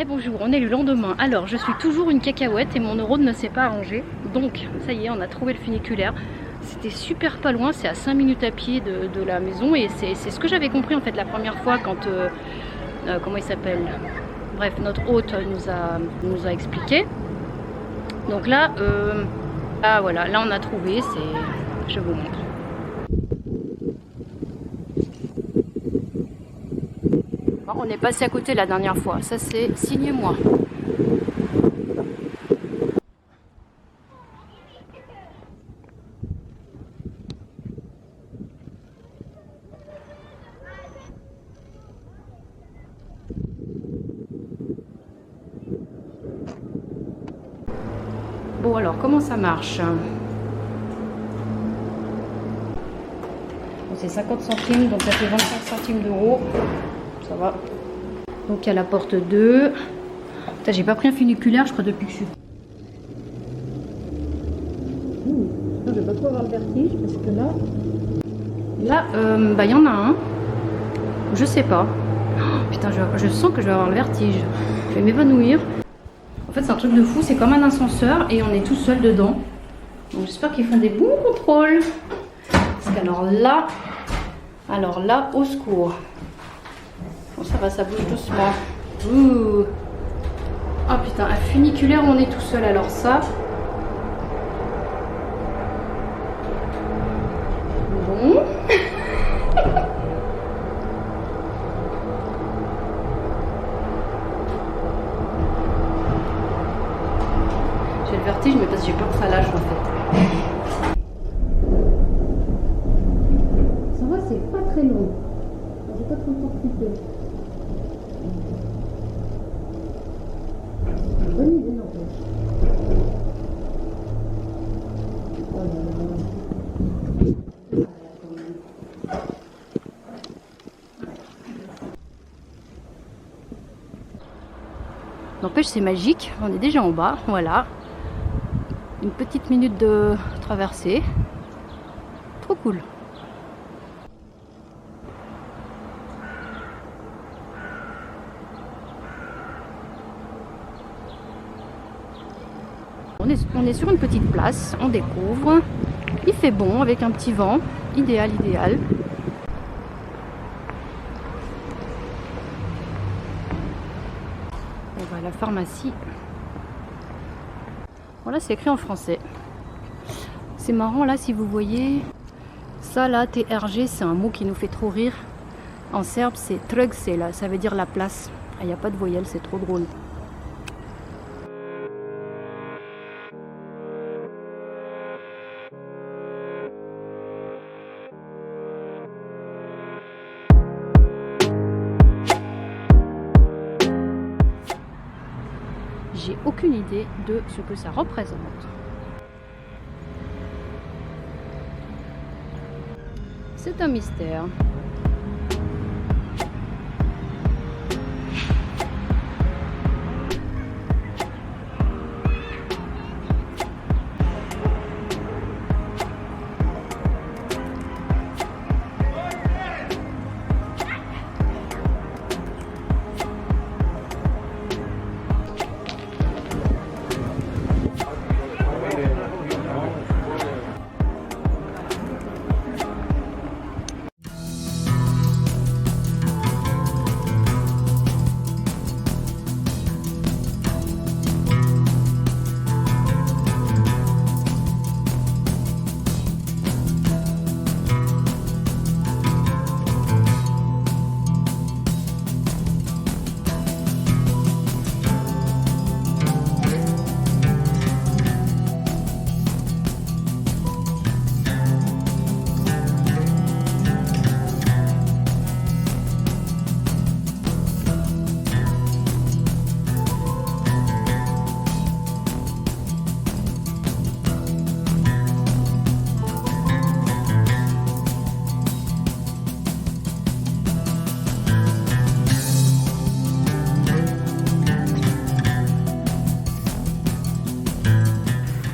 Et bonjour, on est le lendemain. Alors, je suis toujours une cacahuète et mon neurone ne s'est pas arrangé. Donc, ça y est, on a trouvé le funiculaire. C'était super pas loin, c'est à 5 minutes à pied de la maison. Et c'est ce que j'avais compris en fait la première fois quand... comment il s'appelle? Bref, notre hôte nous a expliqué. Donc là, voilà, là on a trouvé, je vous montre. On est passé à côté la dernière fois, ça c'est signez-moi. Bon alors, comment ça marche? Bon, c'est 50 centimes, donc ça fait 25 centimes d'euros. Ça va. Donc il y a la porte 2. J'ai pas pris un funiculaire, je crois, depuis que je suis... Je vais pas trop avoir le vertige, parce que là... Là, il y en a un. Je sais pas. Oh, putain, je sens que je vais avoir le vertige. Je vais m'évanouir. En fait, c'est un truc de fou, c'est comme un ascenseur et on est tout seul dedans. Donc j'espère qu'ils font des bons contrôles. Parce qu'alors là, au secours. Bon, ça va, ça bouge doucement. Ouh. Oh putain, un funiculaire, on est tout seul, alors ça. Bon. J'ai le vertige, mais parce que j'ai peur que ça lâche en fait. Ça va, c'est pas très long. J'ai pas trop compliqué. Bonne idée, non? Oh là là. N'empêche, c'est magique. On est déjà en bas, voilà. Une petite minute de traversée. Trop cool. On est sur une petite place, on découvre. Il fait bon avec un petit vent. Idéal, idéal. On va à la pharmacie. Voilà, c'est écrit en français. C'est marrant là, si vous voyez. Ça là, TRG, c'est un mot qui nous fait trop rire. En serbe, c'est trgse là, ça veut dire la place. Il n'y a pas de voyelle, c'est trop drôle. J'ai aucune idée de ce que ça représente. C'est un mystère.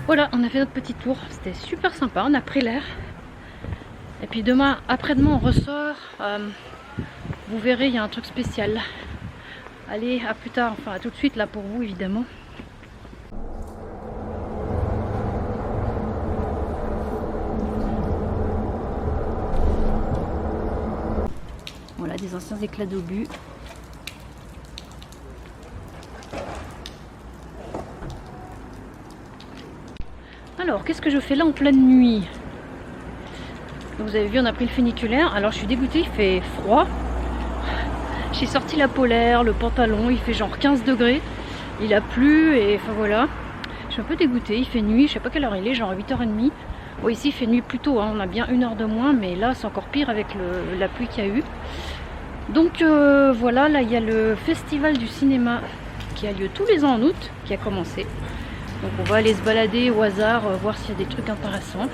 Voilà, on a fait notre petit tour, c'était super sympa, on a pris l'air. Et puis demain, après-demain, on ressort. Vous verrez, il y a un truc spécial. Allez, à plus tard, enfin à tout de suite là pour vous évidemment. Voilà, des anciens éclats d'obus. Alors, qu'est-ce que je fais là en pleine nuit? Donc, vous avez vu, on a pris le funiculaire. Alors, je suis dégoûtée, il fait froid. J'ai sorti la polaire, le pantalon, il fait genre 15 degrés. Il a plu et enfin voilà. Je suis un peu dégoûtée, il fait nuit, je sais pas quelle heure il est, genre 8h30. Bon, ici il fait nuit plus tôt, hein. On a bien 1 heure de moins, mais là c'est encore pire avec la pluie qu'il y a eu. Donc voilà, là il y a le festival du cinéma qui a lieu tous les ans en août, qui a commencé. Donc on va aller se balader au hasard, voir s'il y a des trucs intéressants.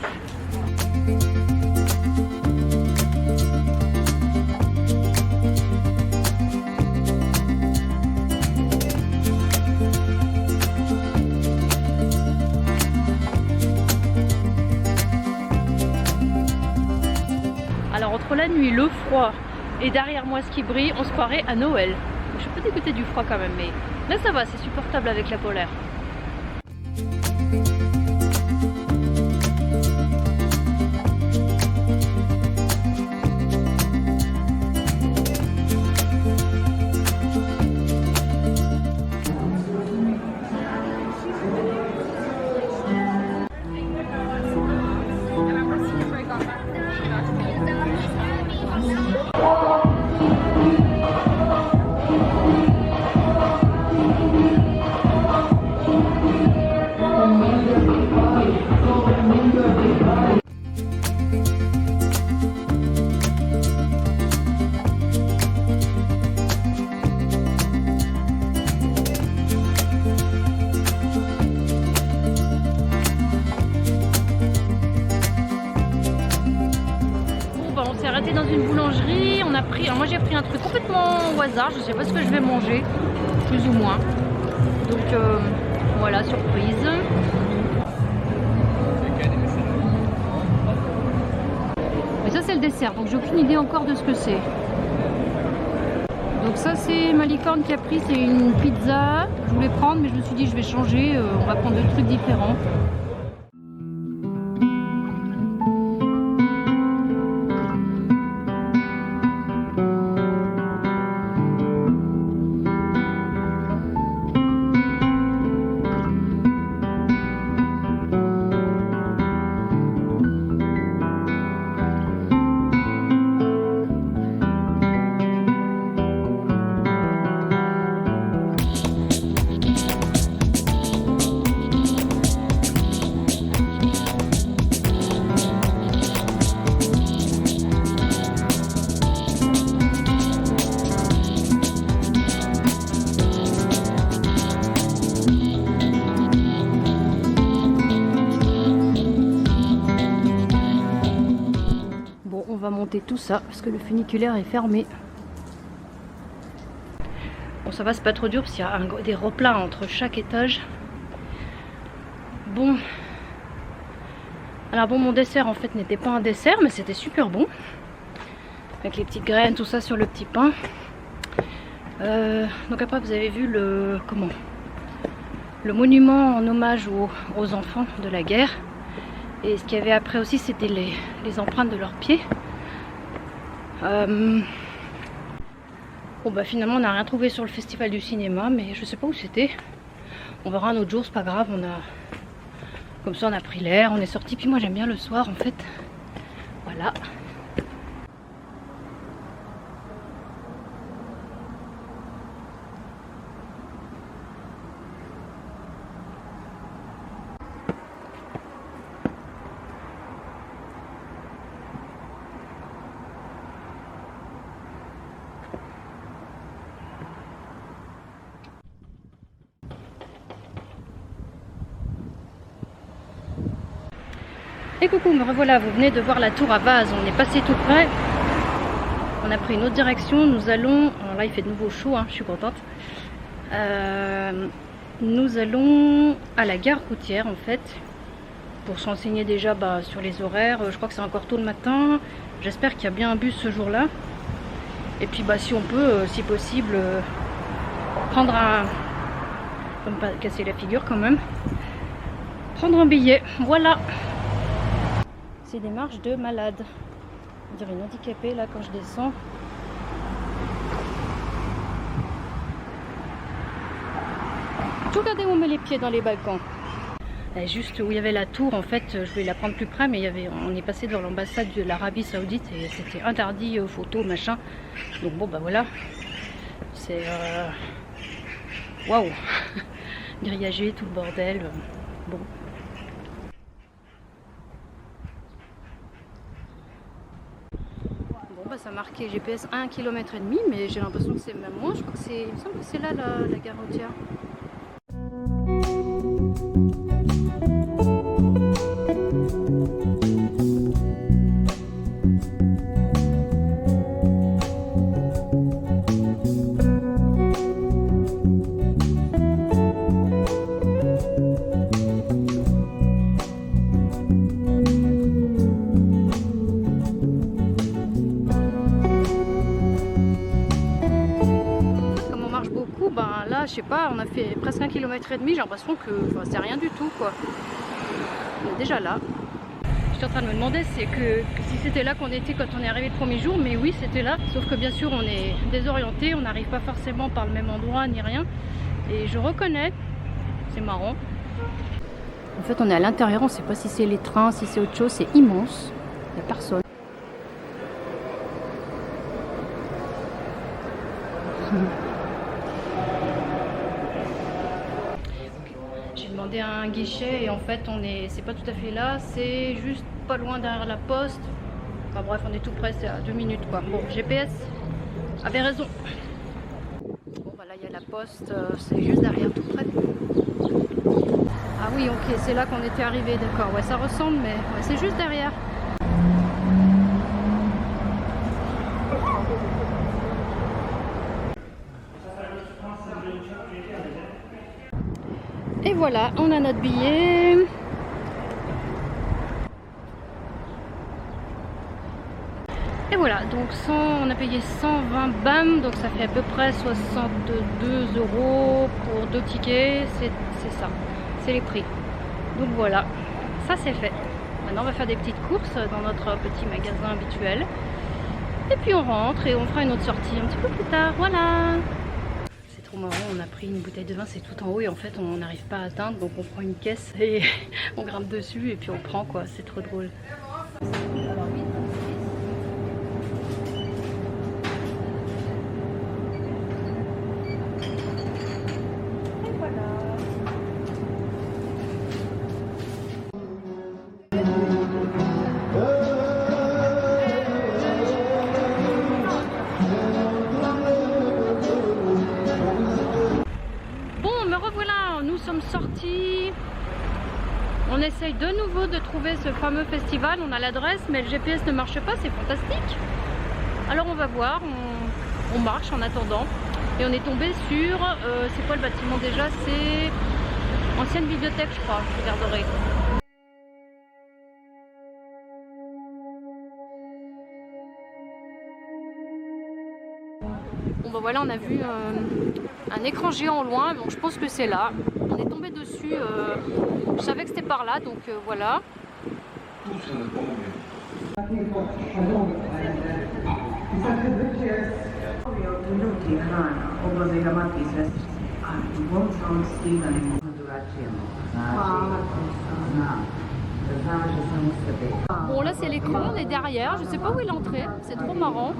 Alors entre la nuit, le froid et derrière moi ce qui brille, on se croirait à Noël. Je suis un peu dégoûtée du froid quand même, mais là ça va, c'est supportable avec la polaire. Dans une boulangerie, on a pris, alors moi j'ai pris un truc complètement au hasard, je sais pas ce que je vais manger, plus ou moins. Donc voilà, surprise. Mais ça c'est le dessert, donc j'ai aucune idée encore de ce que c'est. Donc ça c'est ma licorne qui a pris, c'est une pizza. Je voulais prendre mais je me suis dit je vais changer, on va prendre deux trucs différents. On va monter tout ça parce que le funiculaire est fermé. Bon, ça va, c'est pas trop dur parce qu'il y a des replats entre chaque étage. Bon, alors bon, mon dessert en fait n'était pas un dessert, mais c'était super bon avec les petites graines, tout ça sur le petit pain. Donc après vous avez vu le monument en hommage aux enfants de la guerre. Et ce qu'il y avait après aussi, c'était les empreintes de leurs pieds. Bon bah finalement on n'a rien trouvé sur le festival du cinéma, mais je sais pas où c'était. On verra un autre jour, c'est pas grave. Comme ça on a pris l'air, on est sorti. Puis moi j'aime bien le soir en fait. Voilà. Et coucou, me revoilà, vous venez de voir la tour à vase, on est passé tout près. On a pris une autre direction, nous allons, alors là il fait de nouveau chaud, hein, je suis contente. Nous allons à la gare routière en fait, pour s'enseigner déjà sur les horaires. Je crois que c'est encore tôt le matin, j'espère qu'il y a bien un bus ce jour-là. Et puis si on peut, si possible, prendre un... Pour ne pas casser la figure quand même. Prendre un billet, voilà. C'est des marches de malades. On dirait une handicapée là quand je descends. Tout regardez où on met les pieds dans les balcons. Et juste où il y avait la tour, en fait, je voulais la prendre plus près, mais il y avait, on est passé devant l'ambassade de l'Arabie Saoudite et c'était interdit photo, machin. Donc bon, bah voilà. C'est... Waouh. Grillagé, tout le bordel. Bon. Bon, bah ça marquait GPS 1,5 km, mais j'ai l'impression que c'est même moins. Je crois que c'est... Il me semble que c'est là la gare routière. Ben là, je sais pas, on a fait presque 1,5 km, j'ai l'impression que c'est rien du tout, quoi. On est déjà là. Je suis en train de me demander que si c'était là qu'on était quand on est arrivé le premier jour, mais oui, c'était là. Sauf que bien sûr, on est désorienté, on n'arrive pas forcément par le même endroit ni rien. Et je reconnais, c'est marrant. En fait, on est à l'intérieur, on sait pas si c'est les trains, si c'est autre chose, c'est immense. Il n'y a personne. J'ai demandé à un guichet et en fait c'est pas tout à fait là, c'est juste pas loin derrière la poste. Enfin bref, on est tout près, c'est à 2 minutes quoi. Bon, GPS avait raison. Bon bah là il y a la poste, c'est juste derrière, tout près. Ah oui, ok, c'est là qu'on était arrivé, d'accord. Ouais, ça ressemble, mais ouais, c'est juste derrière. Et voilà, on a notre billet. Et voilà, donc on a payé 120 BAM, donc ça fait à peu près 62 € pour 2 tickets. C'est ça, c'est les prix. Donc voilà, ça c'est fait. Maintenant on va faire des petites courses dans notre petit magasin habituel. Et puis on rentre et on fera une autre sortie un petit peu plus tard, voilà. Marrant, on a pris une bouteille de vin, c'est tout en haut et en fait on n'arrive pas à atteindre, donc on prend une caisse et on grimpe dessus et puis on prend quoi, c'est trop drôle. Et voilà. Nous sommes sortis, on essaye de nouveau de trouver ce fameux festival, on a l'adresse mais le GPS ne marche pas, c'est fantastique. Alors on va voir, on marche en attendant et on est tombé sur, c'est quoi le bâtiment déjà, c'est ancienne bibliothèque je crois, je regarderai. Bon bah voilà, on a vu un écran géant au loin, donc je pense que c'est là. On est tombé dessus, je savais que c'était par là, donc voilà. Bon là c'est l'écran, on est derrière, je sais pas où est l'entrée, c'est trop marrant.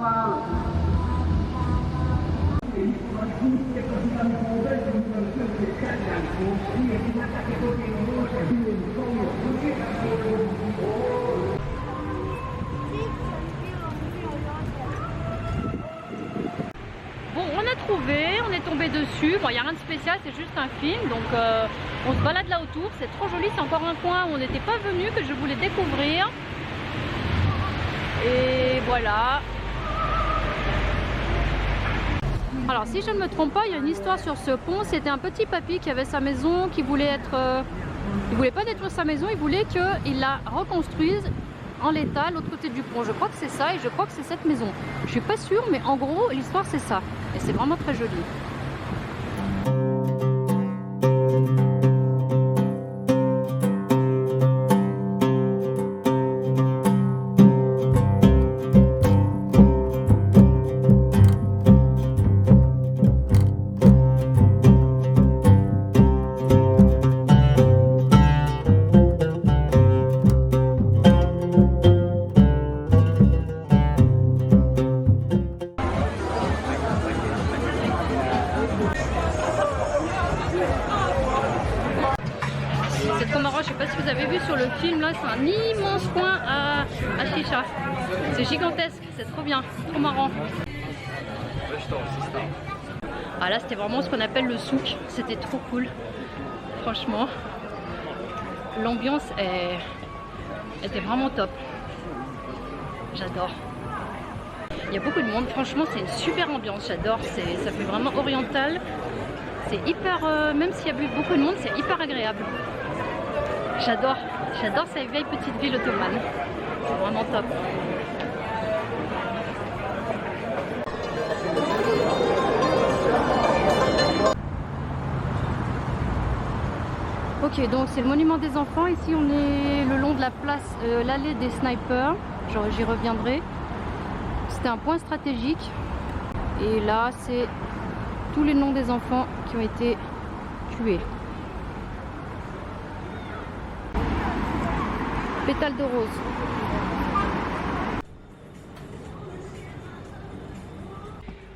Bon, on a trouvé, on est tombé dessus. Bon, il n'y a rien de spécial, c'est juste un film. Donc, on se balade là autour. C'est trop joli. C'est encore un coin où on n'était pas venu, que je voulais découvrir. Et voilà. Alors, si je ne me trompe pas, il y a une histoire sur ce pont. C'était un petit papy qui avait sa maison, qui voulait être... il voulait pas détruire sa maison, il voulait qu'il la reconstruise en l'état, l'autre côté du pont. Je crois que c'est ça et je crois que c'est cette maison. Je suis pas sûre, mais en gros, l'histoire c'est ça. Et c'est vraiment très joli. avez vu sur le film, là c'est un immense coin à chicha. C'est gigantesque, c'est trop bien, trop marrant. Ah là c'était vraiment ce qu'on appelle le souk, c'était trop cool. Franchement, l'ambiance était vraiment top. J'adore. Il y a beaucoup de monde, franchement c'est une super ambiance, j'adore, ça fait vraiment oriental. C'est hyper, même s'il y a beaucoup de monde, c'est hyper agréable. J'adore cette vieille petite ville ottomane. C'est vraiment top. Ok, donc c'est le monument des enfants. Ici on est le long de la place, l'allée des snipers. J'y reviendrai. C'était un point stratégique. Et là c'est tous les noms des enfants qui ont été tués. Pétale de rose.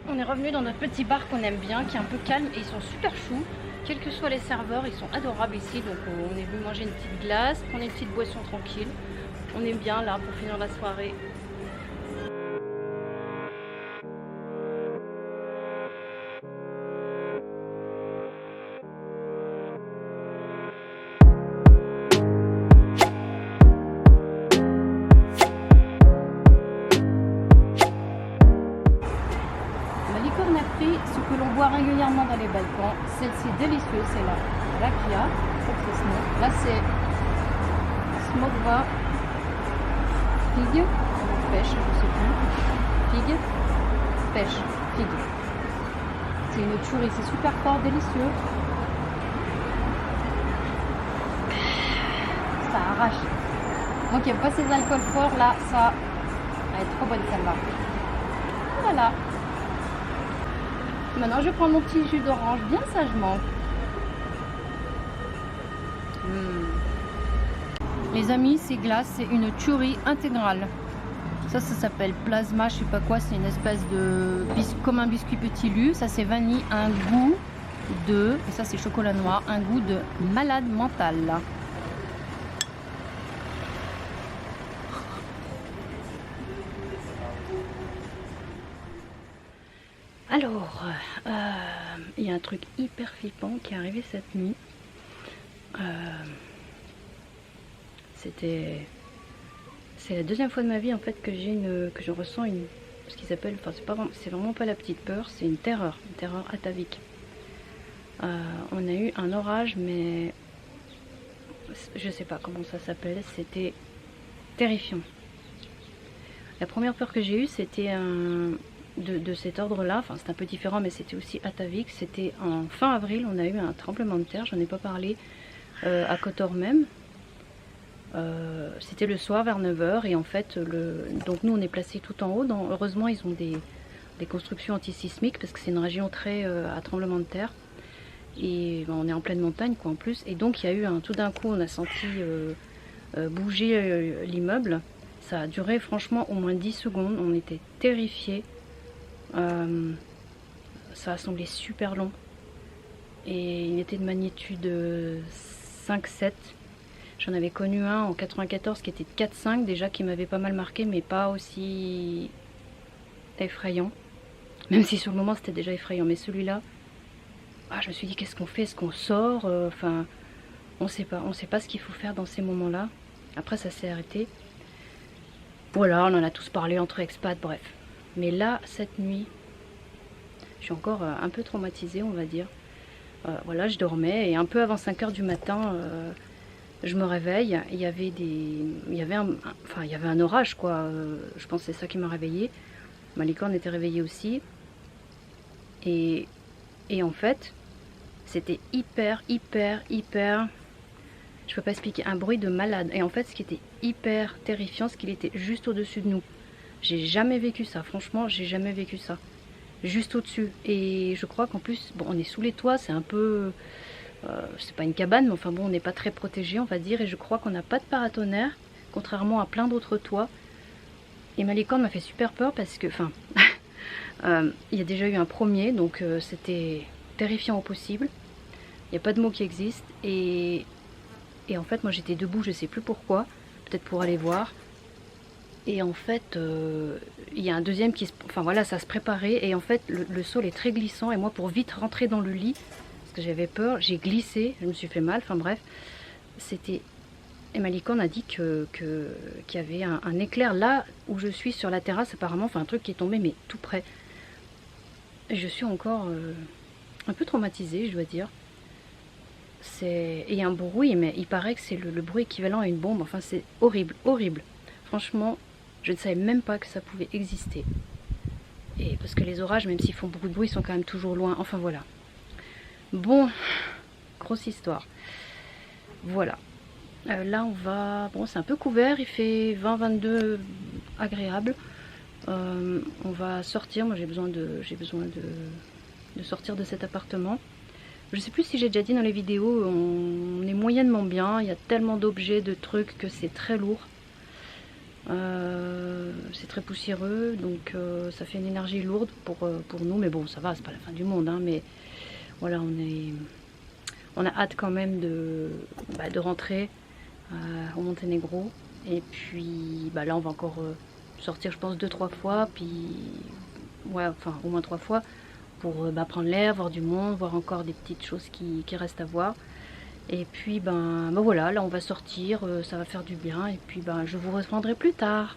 On est revenu dans notre petit bar qu'on aime bien, qui est un peu calme et ils sont super choux. Quels que soient les serveurs, ils sont adorables ici. Donc on est venu manger une petite glace, prendre une petite boisson tranquille. On est bien là pour finir la soirée. Ce que l'on boit régulièrement dans les Balkans, celle-ci est délicieuse, c'est la rakia, là c'est smokva, figue, pêche, je sais plus, figue, pêche, figue. C'est une chourie, c'est super fort, délicieux. Ça arrache. Moi qui n'aime pas ces alcools forts, là, ça, elle est trop bonne celle-là. Voilà. Maintenant, je vais prendre mon petit jus d'orange bien sagement. Les amis, ces glaces, c'est une tuerie intégrale. Ça s'appelle plasma, je sais pas quoi. C'est une espèce de comme un biscuit petit lu. Ça, c'est vanille, un goût de, et ça, c'est chocolat noir, un goût de malade mental. Alors, il y a un truc hyper flippant qui est arrivé cette nuit. C'est la deuxième fois de ma vie en fait que je ressens ce qu'ils appellent, enfin c'est vraiment pas la petite peur, c'est une terreur atavique. On a eu un orage, mais je sais pas comment ça s'appelle, c'était terrifiant. La première peur que j'ai eue, c'était de cet ordre-là, enfin c'est un peu différent, mais c'était aussi atavique. C'était en fin avril, on a eu un tremblement de terre, j'en ai pas parlé, à Kotor même. C'était le soir vers 9 h et en fait, donc nous on est placé tout en haut. Heureusement ils ont des constructions antisismiques parce que c'est une région très à tremblement de terre. Et ben, on est en pleine montagne quoi en plus. Et donc il y a eu tout d'un coup on a senti bouger l'immeuble. Ça a duré franchement au moins 10 secondes, on était terrifiés. Ça a semblé super long et il était de magnitude 5-7. J'en avais connu un en 94 qui était de 4-5 déjà, qui m'avait pas mal marqué, mais pas aussi effrayant, même si sur le moment c'était déjà effrayant. Mais celui-là, je me suis dit qu'est-ce qu'on fait, est-ce qu'on sort, enfin on sait pas ce qu'il faut faire dans ces moments là. Après ça s'est arrêté, voilà, on en a tous parlé entre expats, bref. Mais là, cette nuit, je suis encore un peu traumatisée, on va dire. Voilà, je dormais et un peu avant 5 h du matin, je me réveille. Il y avait un orage, quoi. Je pense que c'est ça qui m'a réveillée. Ma licorne était réveillée aussi. Et en fait, c'était hyper, je peux pas expliquer, un bruit de malade. Et en fait, ce qui était hyper terrifiant, c'est qu'il était juste au-dessus de nous. J'ai jamais vécu ça, franchement, j'ai jamais vécu ça. Juste au-dessus. Et je crois qu'en plus, bon, on est sous les toits, c'est un peu... c'est pas une cabane, mais enfin bon, on n'est pas très protégé, on va dire. Et je crois qu'on n'a pas de paratonnerre, contrairement à plein d'autres toits. Et ma licorne m'a fait super peur parce que, enfin, il y a déjà eu un premier, donc c'était terrifiant au possible. Il n'y a pas de mots qui existent. Et Et en fait moi j'étais debout, je sais plus pourquoi, peut-être pour aller voir. Et en fait il y a un deuxième qui enfin voilà, ça se préparait. Et en fait le sol est très glissant. Et moi pour vite rentrer dans le lit, parce que j'avais peur, j'ai glissé, je me suis fait mal, enfin bref. C'était... Et ma licorne a dit qu'il y avait un éclair là où je suis sur la terrasse apparemment, enfin un truc qui est tombé mais tout près. Et je suis encore un peu traumatisée, je dois dire. Et il y a un bruit, mais il paraît que c'est le bruit équivalent à une bombe. Enfin c'est horrible, horrible. Franchement, je ne savais même pas que ça pouvait exister. Et parce que les orages, même s'ils font beaucoup de bruit, ils sont quand même toujours loin. Enfin voilà. Bon, grosse histoire. Voilà. Là on va... Bon c'est un peu couvert, il fait 20-22 agréable. On va sortir, moi j'ai besoin de sortir de cet appartement. Je sais plus si j'ai déjà dit dans les vidéos, on est moyennement bien, il y a tellement d'objets, de trucs que c'est très lourd. C'est très poussiéreux, donc ça fait une énergie lourde pour nous, mais bon ça va, c'est pas la fin du monde, hein, mais voilà, on a hâte quand même de rentrer au Monténégro. Et puis là on va encore sortir je pense 2-3 fois, puis ouais, enfin au moins 3 fois pour prendre l'air, voir du monde, voir encore des petites choses qui restent à voir. Et puis voilà, là on va sortir, ça va faire du bien, et puis je vous reprendrai plus tard.